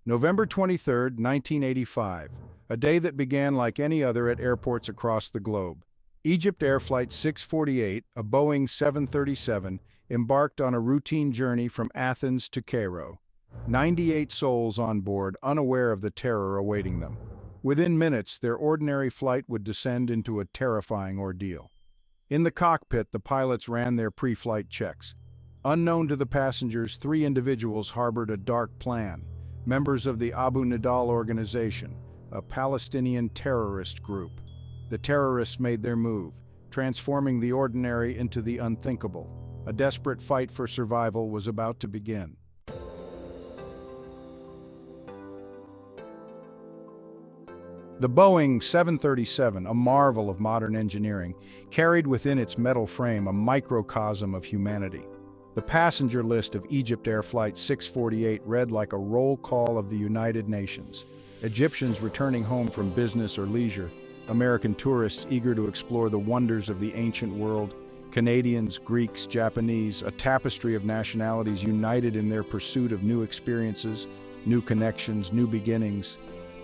November 23, 1985, a day that began like any other at airports across the globe. EgyptAir Flight 648, a Boeing 737, embarked on a routine journey from Athens to Cairo. 98 souls on board, unaware of the terror awaiting them. Within minutes, their ordinary flight would descend into a terrifying ordeal. In the cockpit, the pilots ran their pre-flight checks. Unknown to the passengers, 3 individuals harbored a dark plan. Members of the Abu Nidal organization, a Palestinian terrorist group. The terrorists made their move, transforming the ordinary into the unthinkable. A desperate fight for survival was about to begin. The Boeing 737, a marvel of modern engineering, carried within its metal frame a microcosm of humanity. The passenger list of EgyptAir Flight 648 read like a roll call of the United Nations. Egyptians returning home from business or leisure, American tourists eager to explore the wonders of the ancient world, Canadians, Greeks, Japanese, a tapestry of nationalities united in their pursuit of new experiences, new connections, new beginnings.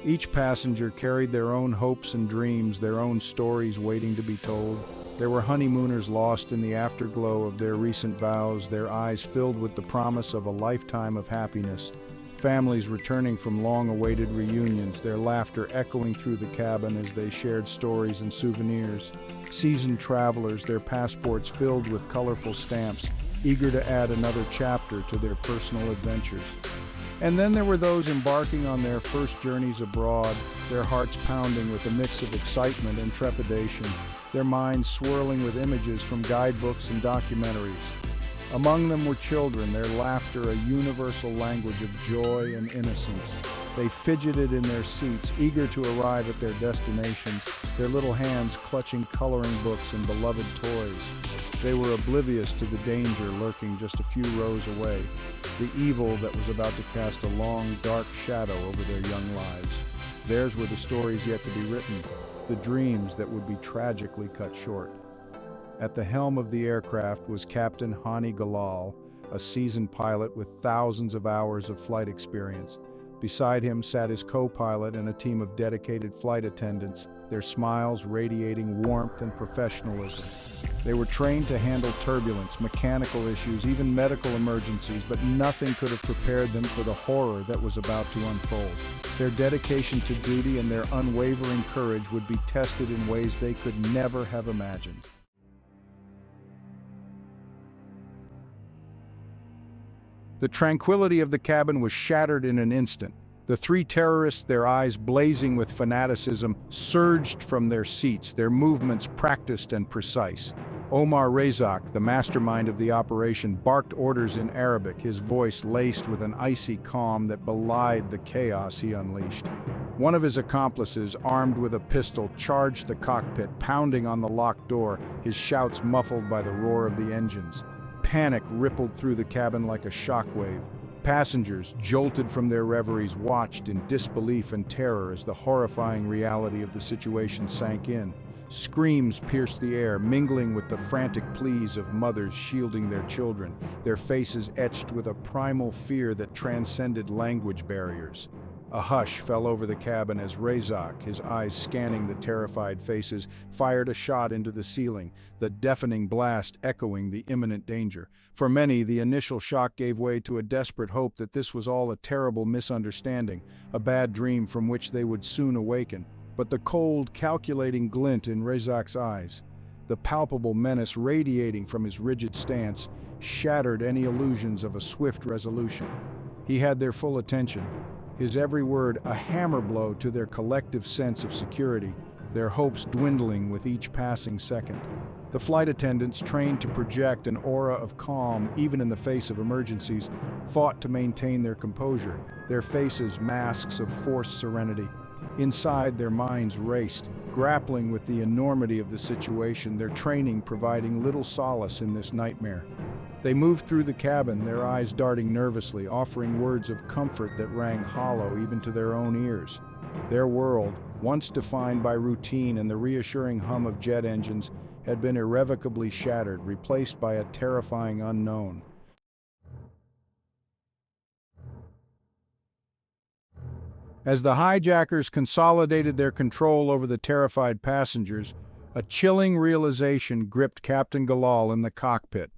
Each passenger carried their own hopes and dreams, their own stories waiting to be told. There were honeymooners lost in the afterglow of their recent vows, their eyes filled with the promise of a lifetime of happiness. Families returning from long-awaited reunions, their laughter echoing through the cabin as they shared stories and souvenirs. Seasoned travelers, their passports filled with colorful stamps, eager to add another chapter to their personal adventures. And then there were those embarking on their first journeys abroad, their hearts pounding with a mix of excitement and trepidation, their minds swirling with images from guidebooks and documentaries. Among them were children, their laughter a universal language of joy and innocence. They fidgeted in their seats, eager to arrive at their destinations, their little hands clutching coloring books and beloved toys. They were oblivious to the danger lurking just a few rows away, the evil that was about to cast a long, dark shadow over their young lives. Theirs were the stories yet to be written, the dreams that would be tragically cut short. At the helm of the aircraft was Captain Hani Galal, a seasoned pilot with thousands of hours of flight experience. Beside him sat his co-pilot and a team of dedicated flight attendants, their smiles radiating warmth and professionalism. They were trained to handle turbulence, mechanical issues, even medical emergencies, but nothing could have prepared them for the horror that was about to unfold. Their dedication to duty and their unwavering courage would be tested in ways they could never have imagined. The tranquility of the cabin was shattered in an instant. The 3 terrorists, their eyes blazing with fanaticism, surged from their seats, their movements practiced and precise. Omar Rezak, the mastermind of the operation, barked orders in Arabic, his voice laced with an icy calm that belied the chaos he unleashed. One of his accomplices, armed with a pistol, charged the cockpit, pounding on the locked door, his shouts muffled by the roar of the engines. Panic rippled through the cabin like a shockwave. Passengers, jolted from their reveries, watched in disbelief and terror as the horrifying reality of the situation sank in. Screams pierced the air, mingling with the frantic pleas of mothers shielding their children, their faces etched with a primal fear that transcended language barriers. A hush fell over the cabin as Rezak, his eyes scanning the terrified faces, fired a shot into the ceiling, the deafening blast echoing the imminent danger. For many, the initial shock gave way to a desperate hope that this was all a terrible misunderstanding, a bad dream from which they would soon awaken. But the cold, calculating glint in Rezak's eyes, the palpable menace radiating from his rigid stance, shattered any illusions of a swift resolution. He had their full attention, his every word a hammer blow to their collective sense of security, their hopes dwindling with each passing second. The flight attendants, trained to project an aura of calm even in the face of emergencies, fought to maintain their composure, their faces masks of forced serenity. Inside, their minds raced, grappling with the enormity of the situation, their training providing little solace in this nightmare. They moved through the cabin, their eyes darting nervously, offering words of comfort that rang hollow even to their own ears. Their world, once defined by routine and the reassuring hum of jet engines, had been irrevocably shattered, replaced by a terrifying unknown. As the hijackers consolidated their control over the terrified passengers, a chilling realization gripped Captain Galal in the cockpit.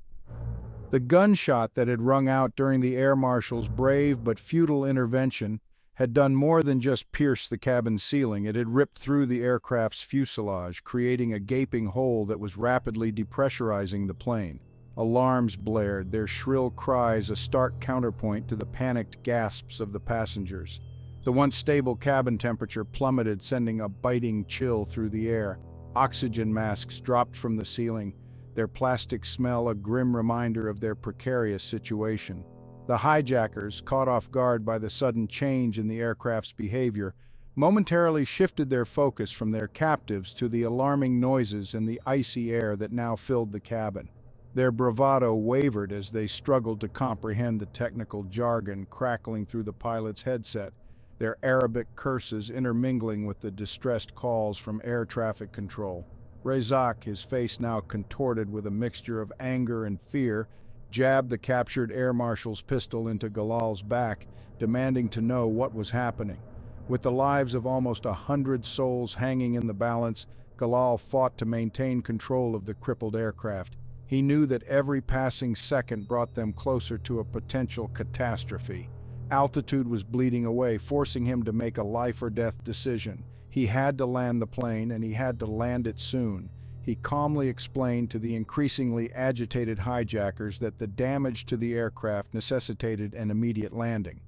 The gunshot that had rung out during the air marshal's brave but futile intervention had done more than just pierce the cabin ceiling. It had ripped through the aircraft's fuselage, creating a gaping hole that was rapidly depressurizing the plane. Alarms blared, their shrill cries a stark counterpoint to the panicked gasps of the passengers. The once stable cabin temperature plummeted, sending a biting chill through the air. Oxygen masks dropped from the ceiling, their plastic smell a grim reminder of their precarious situation. The hijackers, caught off guard by the sudden change in the aircraft's behavior, momentarily shifted their focus from their captives to the alarming noises and the icy air that now filled the cabin. Their bravado wavered as they struggled to comprehend the technical jargon crackling through the pilot's headset, their Arabic curses intermingling with the distressed calls from air traffic control. Rezak, his face now contorted with a mixture of anger and fear, jabbed the captured air marshal's pistol into Galal's back, demanding to know what was happening. With the lives of almost 100 souls hanging in the balance, Galal fought to maintain control of the crippled aircraft. He knew that every passing second brought them closer to a potential catastrophe. Altitude was bleeding away, forcing him to make a life-or-death decision. He had to land the plane, and he had to land it soon. He calmly explained to the increasingly agitated hijackers that the damage to the aircraft necessitated an immediate landing.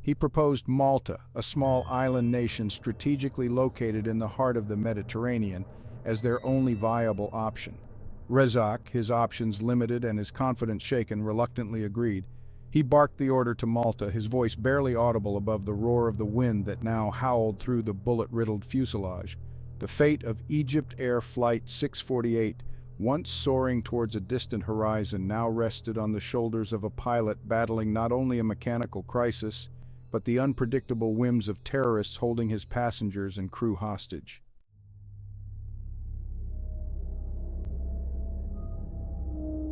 He proposed Malta, a small island nation strategically located in the heart of the Mediterranean, as their only viable option. Rezak, his options limited and his confidence shaken, reluctantly agreed. He barked the order to Malta, his voice barely audible above the roar of the wind that now howled through the bullet-riddled fuselage. The fate of EgyptAir Flight 648, once soaring towards a distant horizon, now rested on the shoulders of a pilot battling not only a mechanical crisis, but the unpredictable whims of terrorists holding his passengers and crew hostage.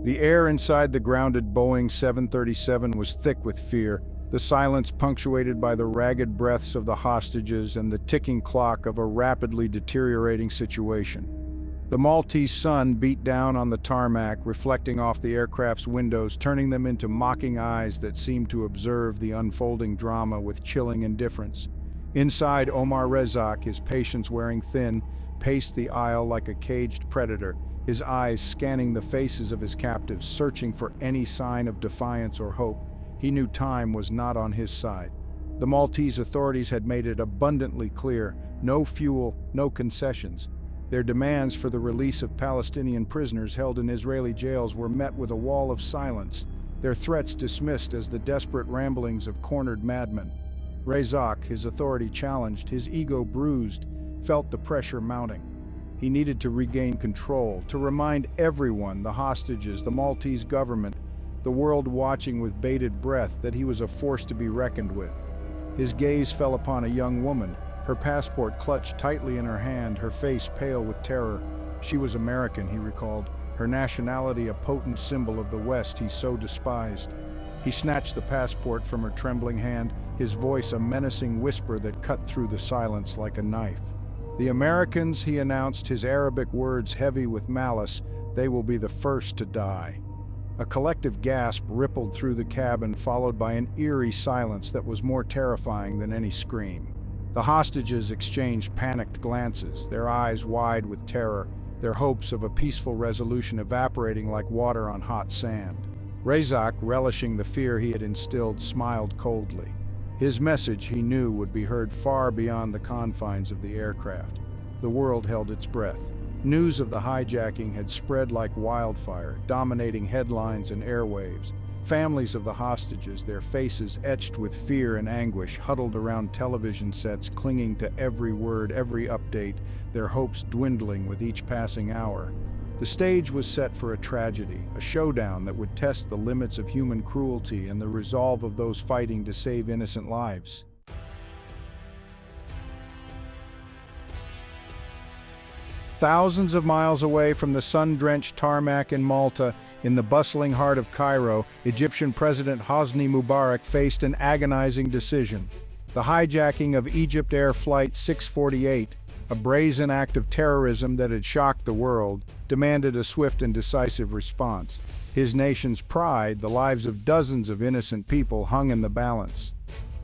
The air inside the grounded Boeing 737 was thick with fear, the silence punctuated by the ragged breaths of the hostages and the ticking clock of a rapidly deteriorating situation. The Maltese sun beat down on the tarmac, reflecting off the aircraft's windows, turning them into mocking eyes that seemed to observe the unfolding drama with chilling indifference. Inside, Omar Rezak, his patience wearing thin, paced the aisle like a caged predator, his eyes scanning the faces of his captives, searching for any sign of defiance or hope. He knew time was not on his side. The Maltese authorities had made it abundantly clear: no fuel, no concessions. Their demands for the release of Palestinian prisoners held in Israeli jails were met with a wall of silence, their threats dismissed as the desperate ramblings of cornered madmen. Rezak, his authority challenged, his ego bruised, felt the pressure mounting. He needed to regain control, to remind everyone, the hostages, the Maltese government, the world watching with bated breath, that he was a force to be reckoned with. His gaze fell upon a young woman, her passport clutched tightly in her hand, her face pale with terror. She was American, he recalled, her nationality a potent symbol of the West he so despised. He snatched the passport from her trembling hand, his voice a menacing whisper that cut through the silence like a knife. The Americans, he announced, his Arabic words heavy with malice, they will be the first to die. A collective gasp rippled through the cabin, followed by an eerie silence that was more terrifying than any scream. The hostages exchanged panicked glances, their eyes wide with terror, their hopes of a peaceful resolution evaporating like water on hot sand. Rezak, relishing the fear he had instilled, smiled coldly. His message, he knew, would be heard far beyond the confines of the aircraft. The world held its breath. News of the hijacking had spread like wildfire, dominating headlines and airwaves. Families of the hostages, their faces etched with fear and anguish, huddled around television sets, clinging to every word, every update, their hopes dwindling with each passing hour. The stage was set for a tragedy, a showdown that would test the limits of human cruelty and the resolve of those fighting to save innocent lives. Thousands of miles away from the sun-drenched tarmac in Malta, in the bustling heart of Cairo, Egyptian President Hosni Mubarak faced an agonizing decision. The hijacking of EgyptAir Flight 648, a brazen act of terrorism that had shocked the world, demanded a swift and decisive response. His nation's pride, the lives of dozens of innocent people, hung in the balance.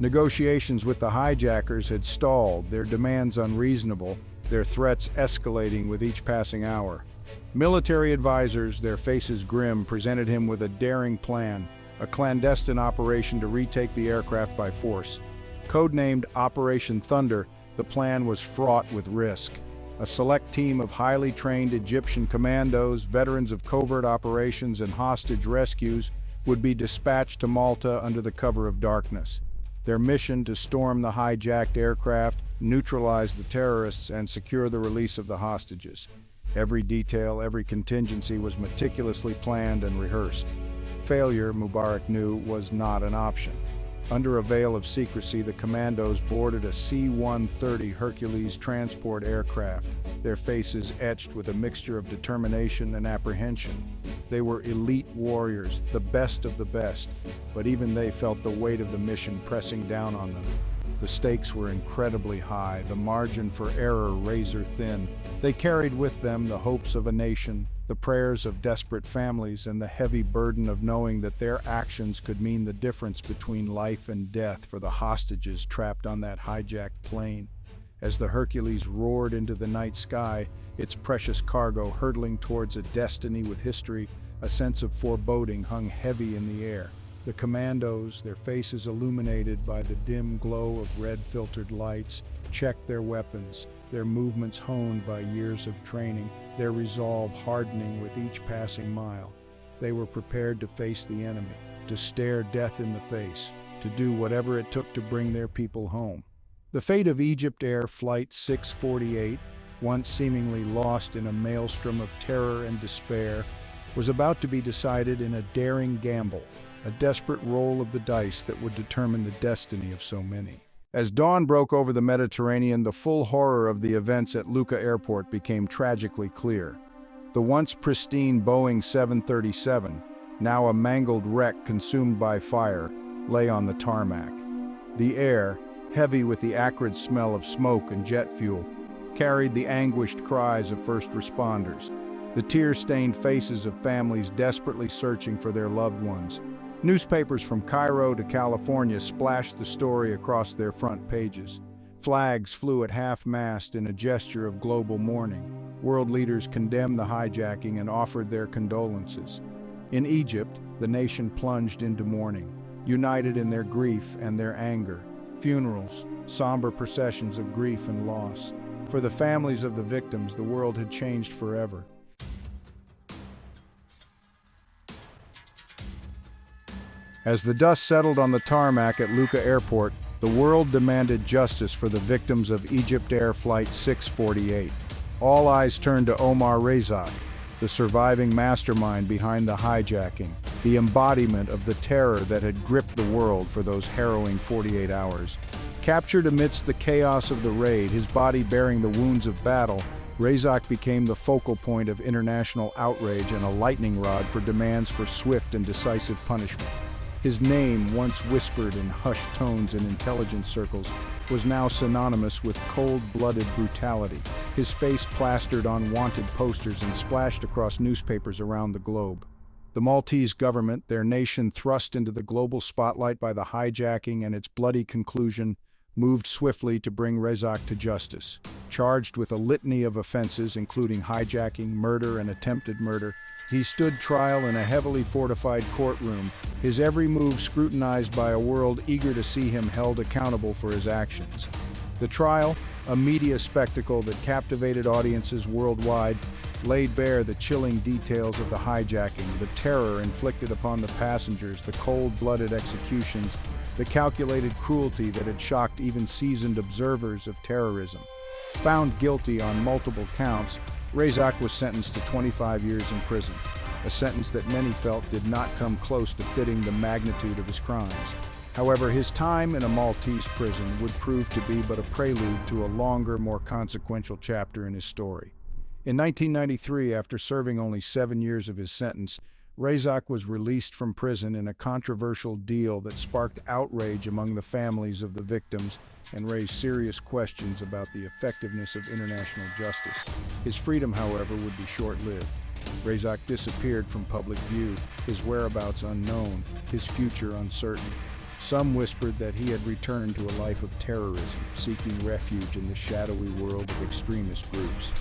Negotiations with the hijackers had stalled, their demands unreasonable, their threats escalating with each passing hour. Military advisors, their faces grim, presented him with a daring plan, a clandestine operation to retake the aircraft by force. Codenamed Operation Thunder, the plan was fraught with risk. A select team of highly trained Egyptian commandos, veterans of covert operations and hostage rescues, would be dispatched to Malta under the cover of darkness. Their mission to storm the hijacked aircraft, neutralize the terrorists, and secure the release of the hostages. Every detail, every contingency was meticulously planned and rehearsed. Failure, Mubarak knew, was not an option. Under a veil of secrecy, the commandos boarded a C-130 Hercules transport aircraft, their faces etched with a mixture of determination and apprehension. They were elite warriors, the best of the best, but even they felt the weight of the mission pressing down on them. The stakes were incredibly high, the margin for error razor thin. They carried with them the hopes of a nation, the prayers of desperate families, and the heavy burden of knowing that their actions could mean the difference between life and death for the hostages trapped on that hijacked plane. As the Hercules roared into the night sky, its precious cargo hurtling towards a destiny with history, a sense of foreboding hung heavy in the air. The commandos, their faces illuminated by the dim glow of red-filtered lights, checked their weapons, their movements honed by years of training, their resolve hardening with each passing mile. They were prepared to face the enemy, to stare death in the face, to do whatever it took to bring their people home. The fate of EgyptAir Flight 648, once seemingly lost in a maelstrom of terror and despair, was about to be decided in a daring gamble, a desperate roll of the dice that would determine the destiny of so many. As dawn broke over the Mediterranean, the full horror of the events at Lucca Airport became tragically clear. The once pristine Boeing 737, now a mangled wreck consumed by fire, lay on the tarmac. The air, heavy with the acrid smell of smoke and jet fuel, carried the anguished cries of first responders, the tear-stained faces of families desperately searching for their loved ones. Newspapers from Cairo to California splashed the story across their front pages. Flags flew at half-mast in a gesture of global mourning. World leaders condemned the hijacking and offered their condolences. In Egypt, the nation plunged into mourning, united in their grief and their anger. Funerals, somber processions of grief and loss. For the families of the victims, the world had changed forever. As the dust settled on the tarmac at Lucca Airport, the world demanded justice for the victims of EgyptAir Flight 648. All eyes turned to Omar Rezak, the surviving mastermind behind the hijacking, the embodiment of the terror that had gripped the world for those harrowing 48 hours. Captured amidst the chaos of the raid, his body bearing the wounds of battle, Rezak became the focal point of international outrage and a lightning rod for demands for swift and decisive punishment. His name, once whispered in hushed tones in intelligence circles, was now synonymous with cold-blooded brutality, his face plastered on wanted posters and splashed across newspapers around the globe. The Maltese government, their nation thrust into the global spotlight by the hijacking and its bloody conclusion, moved swiftly to bring Rezak to justice. Charged with a litany of offenses, including hijacking, murder, and attempted murder, he stood trial in a heavily fortified courtroom, his every move scrutinized by a world eager to see him held accountable for his actions. The trial, a media spectacle that captivated audiences worldwide, laid bare the chilling details of the hijacking, the terror inflicted upon the passengers, the cold-blooded executions, the calculated cruelty that had shocked even seasoned observers of terrorism. Found guilty on multiple counts, Rezak was sentenced to 25 years in prison, a sentence that many felt did not come close to fitting the magnitude of his crimes. However, his time in a Maltese prison would prove to be but a prelude to a longer, more consequential chapter in his story. In 1993, after serving only 7 years of his sentence, Razak was released from prison in a controversial deal that sparked outrage among the families of the victims and raised serious questions about the effectiveness of international justice. His freedom, however, would be short-lived. Razak disappeared from public view, his whereabouts unknown, his future uncertain. Some whispered that he had returned to a life of terrorism, seeking refuge in the shadowy world of extremist groups.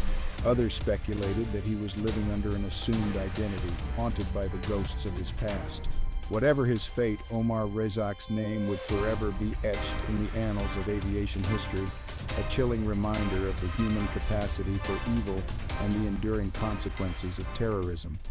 Others speculated that he was living under an assumed identity, haunted by the ghosts of his past. Whatever his fate, Omar Razak's name would forever be etched in the annals of aviation history, a chilling reminder of the human capacity for evil and the enduring consequences of terrorism.